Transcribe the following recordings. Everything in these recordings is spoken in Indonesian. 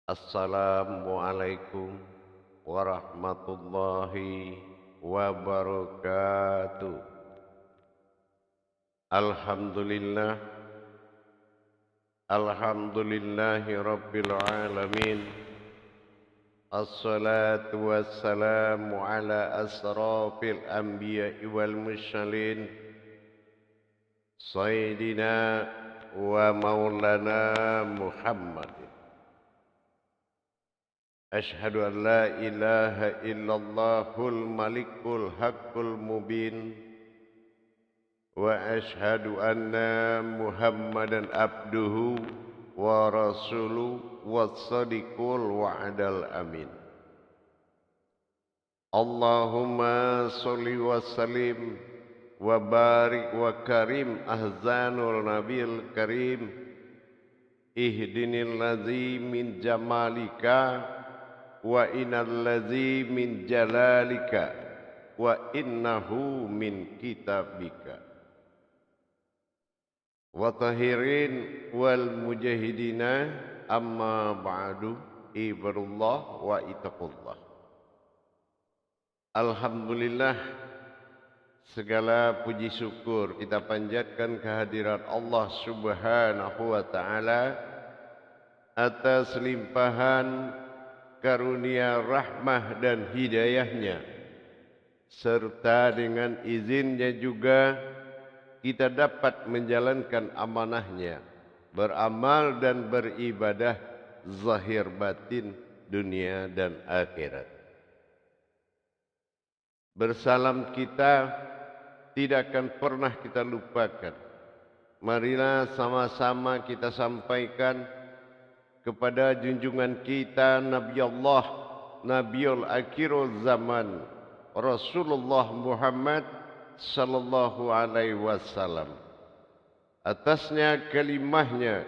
Assalamualaikum warahmatullahi wabarakatuh. Alhamdulillah, alhamdulillahi rabbil alamin. Assalatu wassalamu ala asrafil anbiya'i wal mursalin, sayyidina wa maulana Muhammad. Ashhadu an la ilaha illallahul malikul haqqul mubin wa ashhadu anna Muhammadan abduhu wa rasuluhu was-sadiqul wa'dal amin. Allahumma sholli wa sallim wa barik wa karim ahzanul nabil karim ihdinil ladzi min jamalika wa innal ladzi min jalalika wa innahu min kitabika wa tahirin wal mujahidina amma ba'du ibadallah wa ittaqullah. Alhamdulillah, segala puji syukur kita panjatkan kehadirat Allah Subhanahu wa taala atas limpahan karunia rahmah dan hidayahnya, serta dengan izinnya juga kita dapat menjalankan amanahnya, beramal dan beribadah zahir batin dunia dan akhirat. Bersalam kita tidak akan pernah kita lupakan. Marilah sama-sama kita sampaikan kepada junjungan kita Nabi Allah, Nabiul Akhirul Zaman, Rasulullah Muhammad sallallahu alaihi wasallam. Atasnya kalimahnya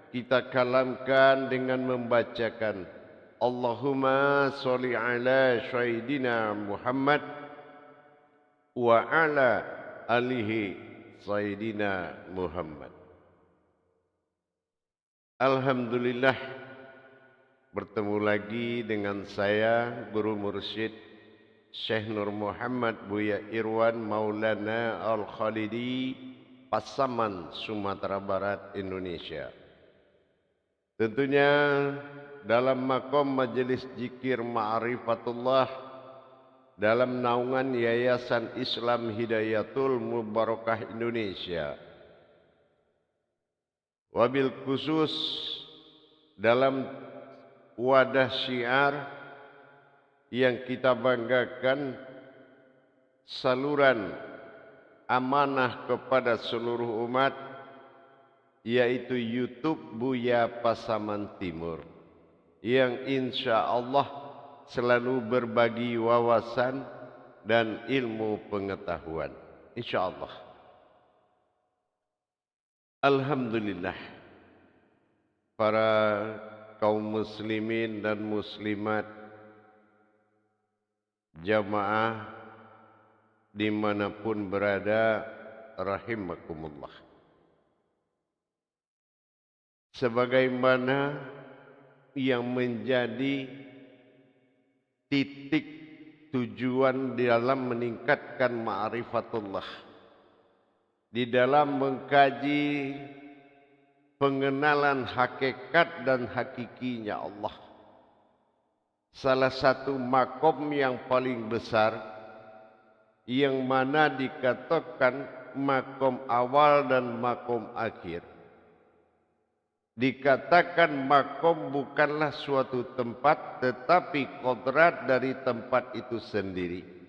kita kalamkan dengan membacakan Allahumma sholli ala sayyidina Muhammad wa ala alihi sayyidina Muhammad. Alhamdulillah, bertemu lagi dengan saya Guru Mursyid Syekh Nur Muhammad Buya Irwan Maulana Al-Khalidi, Pasaman, Sumatera Barat, Indonesia. Tentunya dalam makom majelis zikir Ma'rifatullah dalam naungan Yayasan Islam Hidayatul Mubarakah Indonesia. Wabil khusus dalam wadah syiar yang kita banggakan, saluran amanah kepada seluruh umat, yaitu YouTube Buya Pasaman Timur, yang insya Allah selalu berbagi wawasan dan ilmu pengetahuan, insya Allah. Alhamdulillah, para kaum muslimin dan muslimat, jamaah dimanapun berada, rahimakumullah. Sebagaimana yang menjadi titik tujuan dalam meningkatkan ma'rifatullah, di dalam mengkaji pengenalan hakikat dan hakikinya Allah, salah satu makom yang paling besar yang mana dikatakan makom awal dan makom akhir. Dikatakan makom bukanlah suatu tempat, tetapi kodrat dari tempat itu sendiri.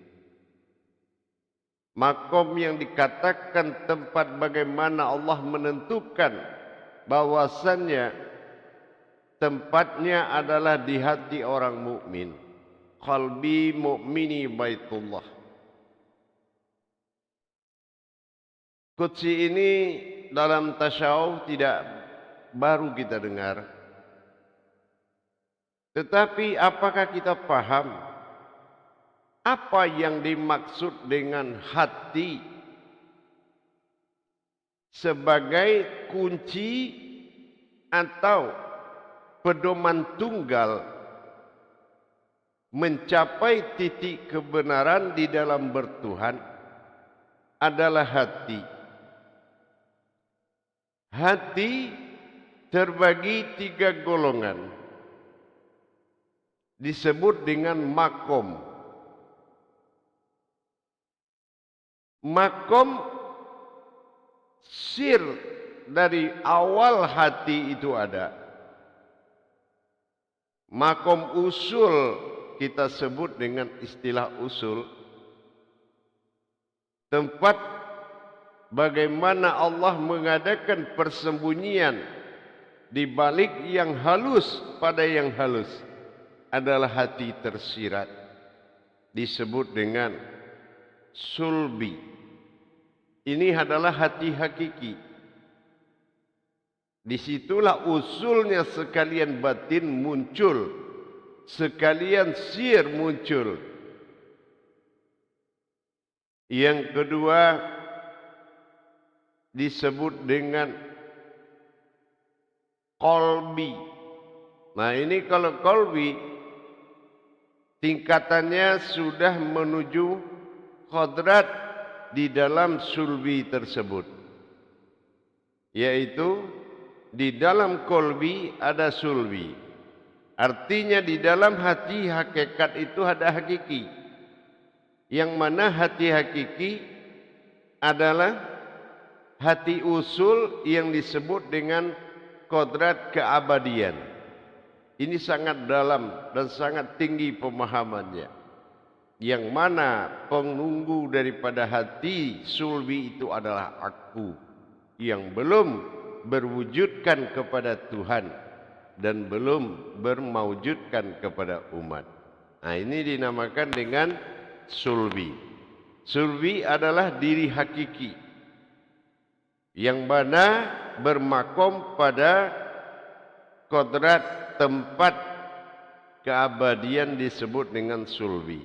Makom yang dikatakan tempat bagaimana Allah menentukan bahwasannya tempatnya adalah di hati orang mukmin. Qalbi mu'mini baitullah. Qudsi ini dalam tasyawuf tidak baru kita dengar. Tetapi apakah kita paham apa yang dimaksud dengan hati sebagai kunci atau pedoman tunggal mencapai titik kebenaran di dalam bertuhan adalah hati. Hati terbagi 3 golongan. Disebut dengan makom. Makom sir dari awal hati itu ada. Makom usul kita sebut dengan istilah usul. Tempat bagaimana Allah mengadakan persembunyian di balik yang halus pada yang halus adalah hati tersirat. Disebut dengan sulbi. Ini adalah hati hakiki. Disitulah usulnya sekalian batin muncul, sekalian sir muncul. Yang kedua disebut dengan qalbi. Nah, ini kalau qalbi tingkatannya sudah menuju qadrat di dalam sulbi tersebut. Yaitu di dalam qalbi ada sulbi. Artinya di dalam hati hakikat itu ada hakiki. Yang mana hati hakiki adalah hati usul yang disebut dengan kodrat keabadian. Ini sangat dalam dan sangat tinggi pemahamannya. Yang mana penunggu daripada hati sulbi itu adalah aku. Yang belum berwujudkan kepada Tuhan dan belum bermaujudkan kepada umat. Nah, ini dinamakan dengan sulbi. Sulbi adalah diri hakiki yang mana bermakom pada kodrat tempat keabadian disebut dengan sulbi.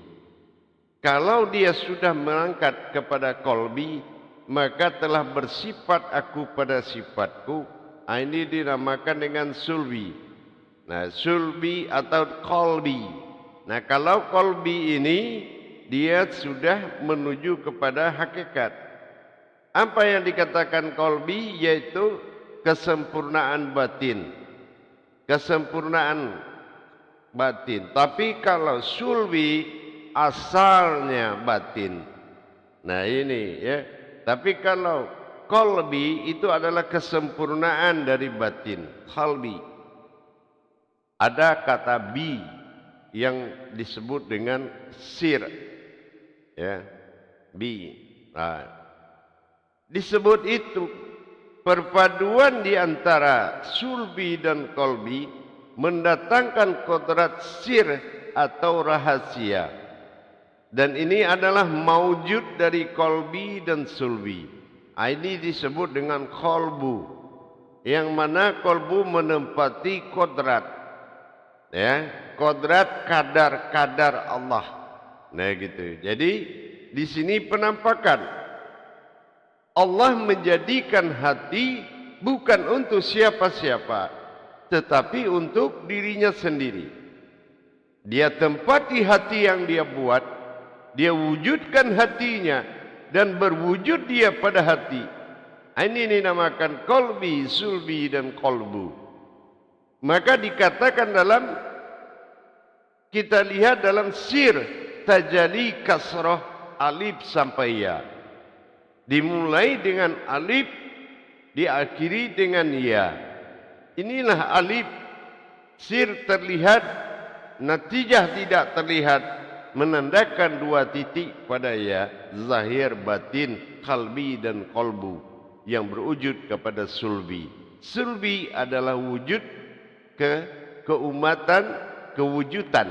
Kalau dia sudah mengangkat kepada qalbi, maka telah bersifat aku pada sifatku. Ini dinamakan dengan sulbi. Nah, sulbi atau qalbi. Nah, kalau qalbi ini dia sudah menuju kepada hakikat. Apa yang dikatakan qalbi yaitu kesempurnaan batin. Kesempurnaan batin. Tapi kalau sulbi asalnya batin. Nah, ini ya. Tapi kalau qalbi itu adalah kesempurnaan dari batin. Qalbi. Ada kata bi yang disebut dengan sir. Ya. Bi. Nah, disebut itu perpaduan di antara sulbi dan qalbi mendatangkan kodrat sir atau rahasia. Dan ini adalah maujud dari qalbi dan sulbi. Ini disebut dengan qalbu. Yang mana qalbu menempati kodrat. Ya, kodrat kadar-kadar Allah. Nah, gitu. Jadi di sini penampakan Allah menjadikan hati bukan untuk siapa-siapa, tetapi untuk dirinya sendiri. Dia tempati hati yang dia buat, dia wujudkan hatinya dan berwujud dia pada hati. Ini dinamakan qalbi, sulbi dan qalbu. Maka dikatakan dalam, kita lihat dalam sir tajalli kasrah alif sampai ya. Dimulai dengan alif, diakhiri dengan ya. Inilah alif, sir terlihat, natijah tidak terlihat, menandakan 2 titik pada ya, zahir batin, qalbi dan qalbu yang berwujud kepada sulbi. Sulbi adalah wujud keumatan, kewujudan.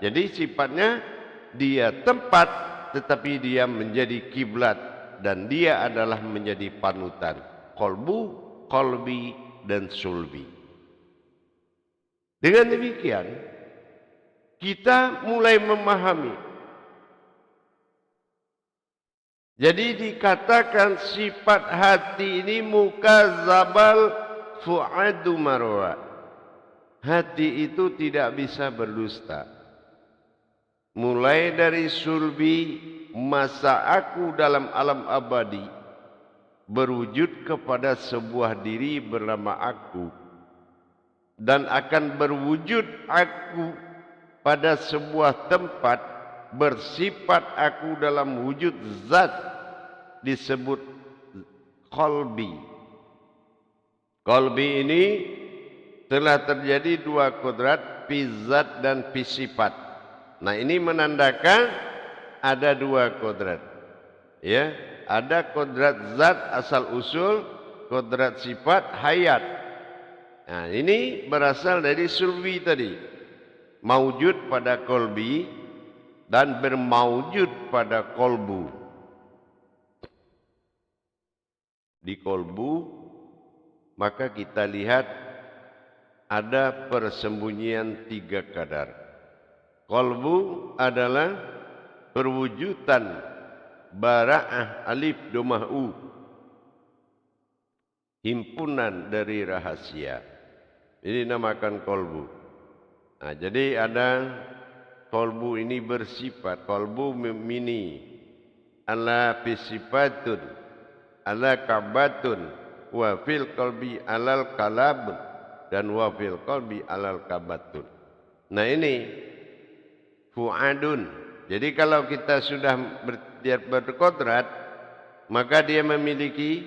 Jadi sifatnya dia tempat, tetapi dia menjadi kiblat. Dan dia adalah menjadi panutan. Qalbu, qalbi, dan sulbi. Dengan demikian, kita mulai memahami. Jadi dikatakan sifat hati ini mukazabal fu'adu marwa. hati itu tidak bisa berdusta. Mulai dari sulbi, masa aku dalam alam abadi, berwujud kepada sebuah diri bernama aku, dan akan berwujud aku pada sebuah tempat bersifat aku dalam wujud zat, disebut qalbi. Qalbi ini telah terjadi dua kodrat, fi zat dan fi sifat. Nah, ini menandakan ada dua kodrat. Ya, ada kodrat zat asal usul, kodrat sifat hayat. Nah, ini berasal dari sulbi tadi. Maujud pada qalbi dan bermaujud pada qalbu. Di qalbu maka kita lihat ada persembunyian tiga kadar. Qalbu adalah perwujudan bara'ah alif domah u, himpunan dari rahasia. Ini namakan qalbu. Nah, jadi ada qalbu ini bersifat, qalbu mini, ala fisifatun, ala kabatun, wa fil qalbi alal kalab, dan wa fil qalbi alal kabatun. Nah, ini fuadun. Jadi kalau kita sudah berkodrat, maka dia memiliki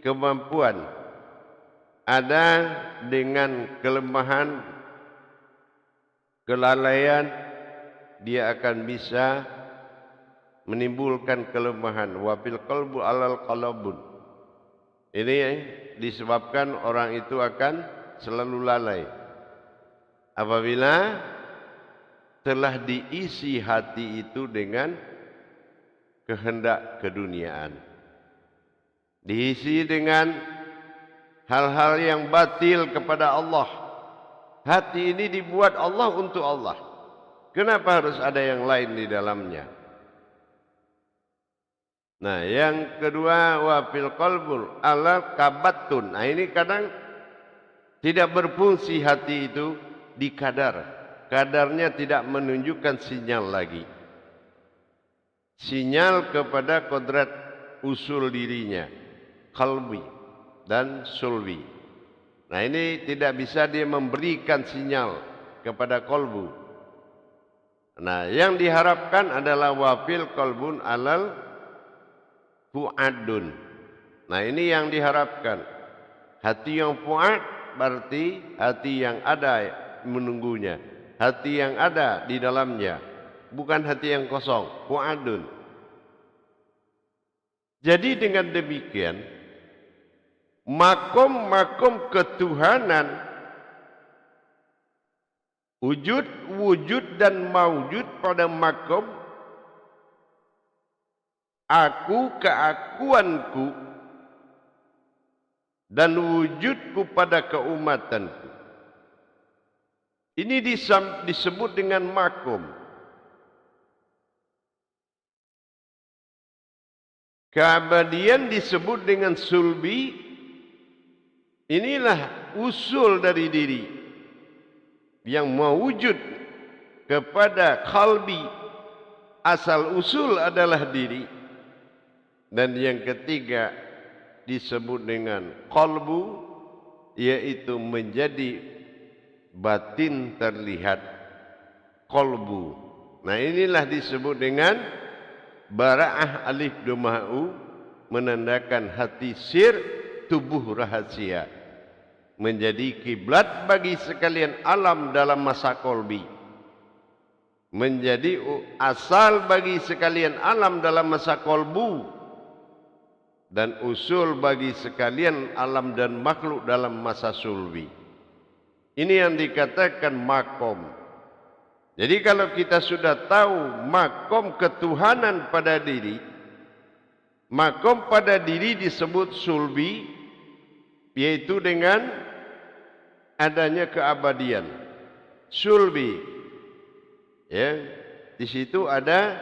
kemampuan. Ada dengan kelemahan, kelalaian, dia akan bisa menimbulkan kelemahan. Wa fil qalbu alal qalabun. Ini disebabkan orang itu akan selalu lalai apabila telah diisi hati itu dengan kehendak keduniaan, diisi dengan hal-hal yang batil kepada Allah. Hati ini dibuat Allah untuk Allah. Kenapa harus ada yang lain di dalamnya? Nah, yang kedua, wa fil qalbul ala kabatun. Nah, ini kadang tidak berfungsi hati itu di kadar. Kadarnya tidak menunjukkan sinyal lagi. Sinyal kepada kodrat usul dirinya, qalbi dan sulbi. Nah, ini tidak bisa dia memberikan sinyal kepada qalbu. Nah, yang diharapkan adalah wafil qalbun alal fuadun. Nah, ini yang diharapkan. Hati yang fuad berarti hati yang ada menunggunya. Hati yang ada di dalamnya, bukan hati yang kosong, fuadun. Jadi dengan demikian, makom ketuhanan, wujud dan maujud pada makom, aku keakuanku, dan wujudku pada keumatanku. Ini disebut dengan makom. Keabadian disebut dengan sulbi. Inilah usul dari diri yang mewujud kepada qalbi. Asal usul adalah diri. Dan yang ketiga disebut dengan qalbu, yaitu menjadi batin terlihat, qalbu. Nah, inilah disebut dengan bara'ah alif doma'u, menandakan hati sir, tubuh rahasia, menjadi kiblat bagi sekalian alam dalam masa qalbi, menjadi asal bagi sekalian alam dalam masa qalbu, dan usul bagi sekalian alam dan makhluk dalam masa sulbi. Ini yang dikatakan makom. Jadi kalau kita sudah tahu makom ketuhanan pada diri, makom pada diri disebut sulbi, yaitu dengan adanya keabadian. Sulbi, ya, di situ ada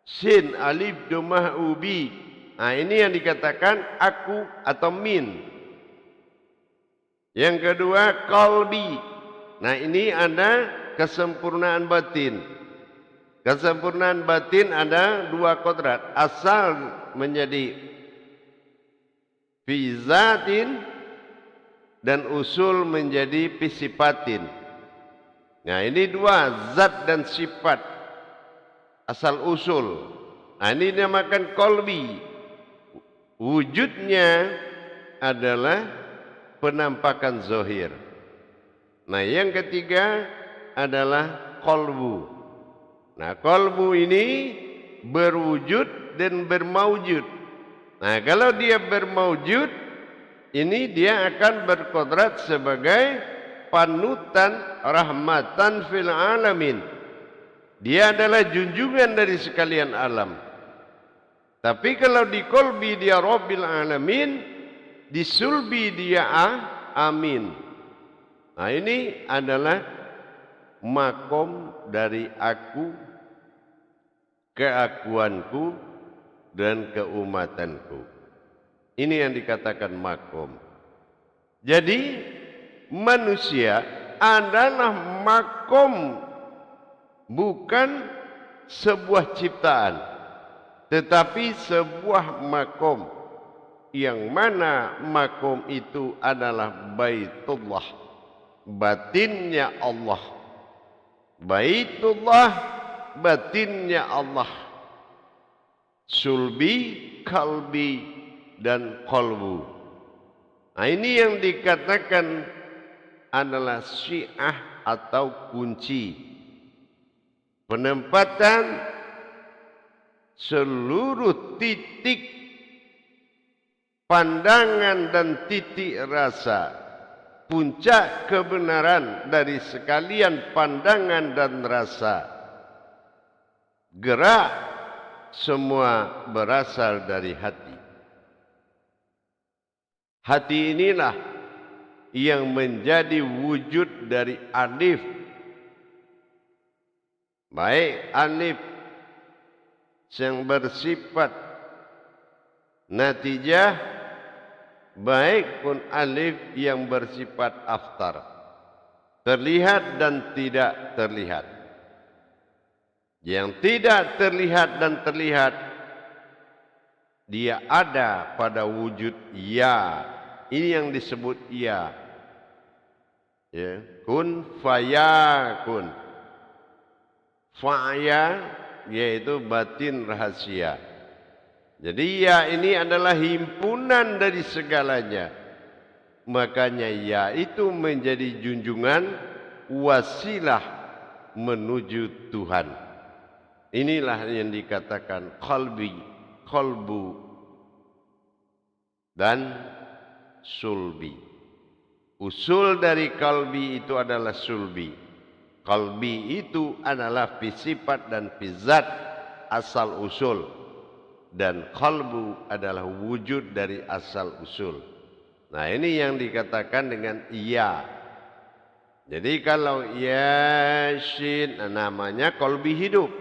sin, alif, domah, ubi. Nah, ini yang dikatakan aku atau min. Yang kedua qalbi. Nah ini ada kesempurnaan batin. Kesempurnaan batin ada dua kodrat. Asal menjadi fi zatin dan usul menjadi fi sifatin. Nah ini dua, zat dan sifat. Asal usul. Nah ini dinamakan qalbi. Wujudnya adalah penampakan zahir. Nah yang ketiga adalah qalbu. Nah qalbu ini berwujud dan bermaujud. Nah kalau dia bermaujud, ini dia akan berkodrat sebagai panutan rahmatan fil alamin. Dia adalah junjungan dari sekalian alam. Tapi kalau di qalbi dia Rabbil alamin, di sulbi dia amin. Nah ini adalah makom dari aku, keakuanku dan keumatanku. Ini yang dikatakan makom. Jadi manusia adalah makom, bukan sebuah ciptaan, tetapi sebuah makom, yang mana makom itu adalah Baitullah, batinnya Allah. Baitullah, batinnya Allah. Sulbi, kalbi, dan qalbu. Nah ini yang dikatakan adalah syiah atau kunci. Penempatan seluruh titik pandangan dan titik rasa, puncak kebenaran dari sekalian pandangan dan rasa, gerak semua berasal dari hati. Hati inilah yang menjadi wujud dari alif. Baik alif yang bersifat natijah, baik pun alif yang bersifat aftar, terlihat dan tidak terlihat. Yang tidak terlihat dan terlihat, dia ada pada wujud ya. Ini yang disebut ya. Ya, kun fayakun. Faya yaitu batin rahasia. Jadi ya ini adalah himpunan dari segalanya. Makanya ya itu menjadi junjungan wasilah menuju Tuhan. Inilah yang dikatakan qalbi, qalbu dan sulbi. Usul dari kalbi itu adalah sulbi. Kalbi itu adalah fisifat dan fizat asal usul. Dan kalbu adalah wujud dari asal usul. Nah ini yang dikatakan dengan iya. Jadi kalau yasin, namanya kalbi hidup.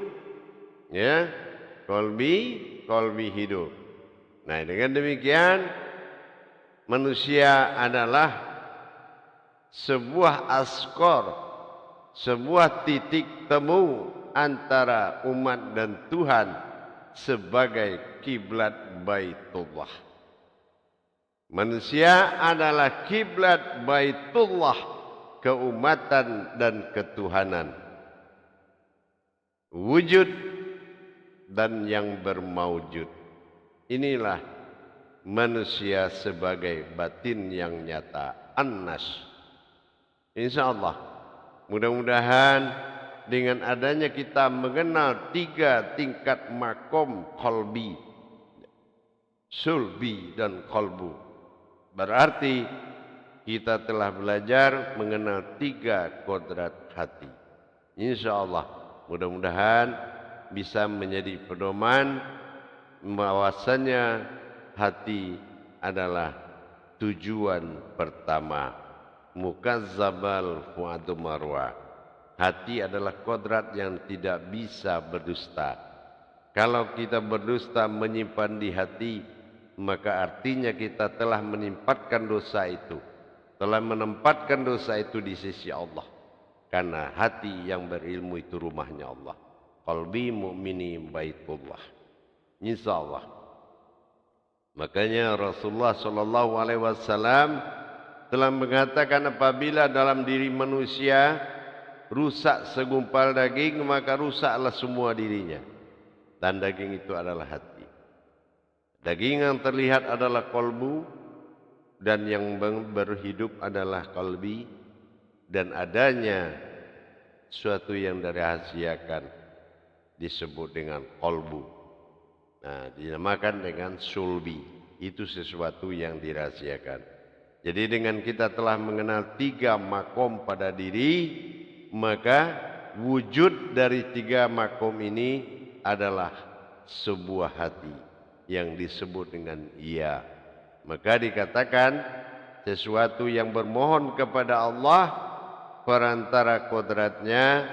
Ya, kalbi hidup. Nah dengan demikian manusia adalah sebuah askor, sebuah titik temu antara umat dan Tuhan sebagai kiblat Baitullah. Manusia adalah kiblat Baitullah, keumatan dan ketuhanan, wujud dan yang bermaujud. Inilah manusia sebagai batin yang nyata, an-nas. Insyaallah mudah-mudahan dengan adanya kita mengenal 3 tingkat makom qalbi, sulbi dan qalbu, berarti kita telah belajar mengenal 3 kodrat hati. Insyaallah mudah-mudahan bisa menjadi pedoman bahwasanya hati adalah tujuan pertama. Mukazzabal fuadu marwa. Hati adalah kodrat yang tidak bisa berdusta. Kalau kita berdusta menyimpan di hati, maka artinya kita telah menimpatkan dosa itu. telah menempatkan dosa itu di sisi Allah. Karena hati yang berilmu itu rumahnya Allah. Qalbi mu'mini baitullah. Insyaallah. Makanya Rasulullah sallallahu alaihi wasallam telah mengatakan apabila dalam diri manusia rusak segumpal daging, maka rusaklah semua dirinya. Dan daging itu adalah hati. Daging yang terlihat adalah kolbu, dan yang berhidup adalah kalbi, dan adanya suatu yang dirahasiakan disebut dengan kolbu. Nah, dinamakan dengan sulbi. Itu sesuatu yang dirahasiakan. Jadi dengan kita telah mengenal 3 makom pada diri, maka wujud dari 3 makom ini adalah sebuah hati yang disebut dengan iya. Maka dikatakan sesuatu yang bermohon kepada Allah perantara kodratnya,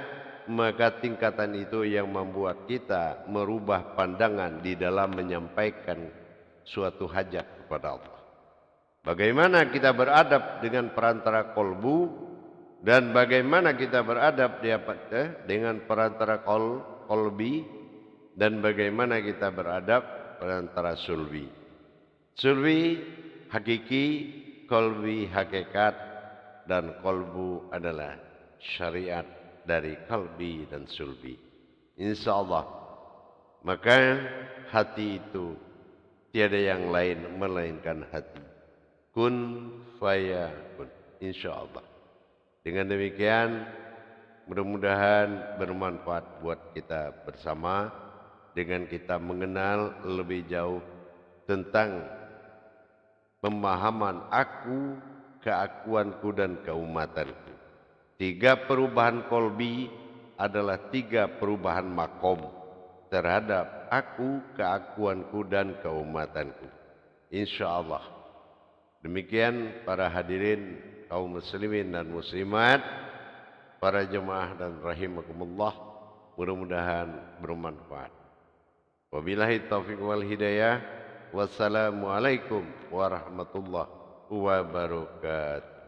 maka tingkatan itu yang membuat kita merubah pandangan di dalam menyampaikan suatu hajat kepada Allah. Bagaimana kita beradab dengan perantara kolbu, dan bagaimana kita beradab dengan perantara kolbi, dan bagaimana kita beradab perantara sulbi. Sulbi hakiki, kolbi hakikat, dan kolbu adalah syariat dari kalbi dan sulbi. InsyaAllah. Maka hati itu tiada yang lain melainkan hati. Kun fayakun. InsyaAllah. Dengan demikian mudah-mudahan bermanfaat buat kita bersama dengan kita mengenal lebih jauh tentang pemahaman aku, keakuanku, dan keumatanku. 3 perubahan kolbi adalah 3 perubahan makom terhadap aku, keakuanku, dan keumatanku. InsyaAllah. Demikian para hadirin kaum muslimin dan muslimat, para jemaah dan rahimakumullah, mudah-mudahan bermanfaat. Wabillahi taufiq wal hidayah. Wassalamualaikum warahmatullahi wabarakatuh.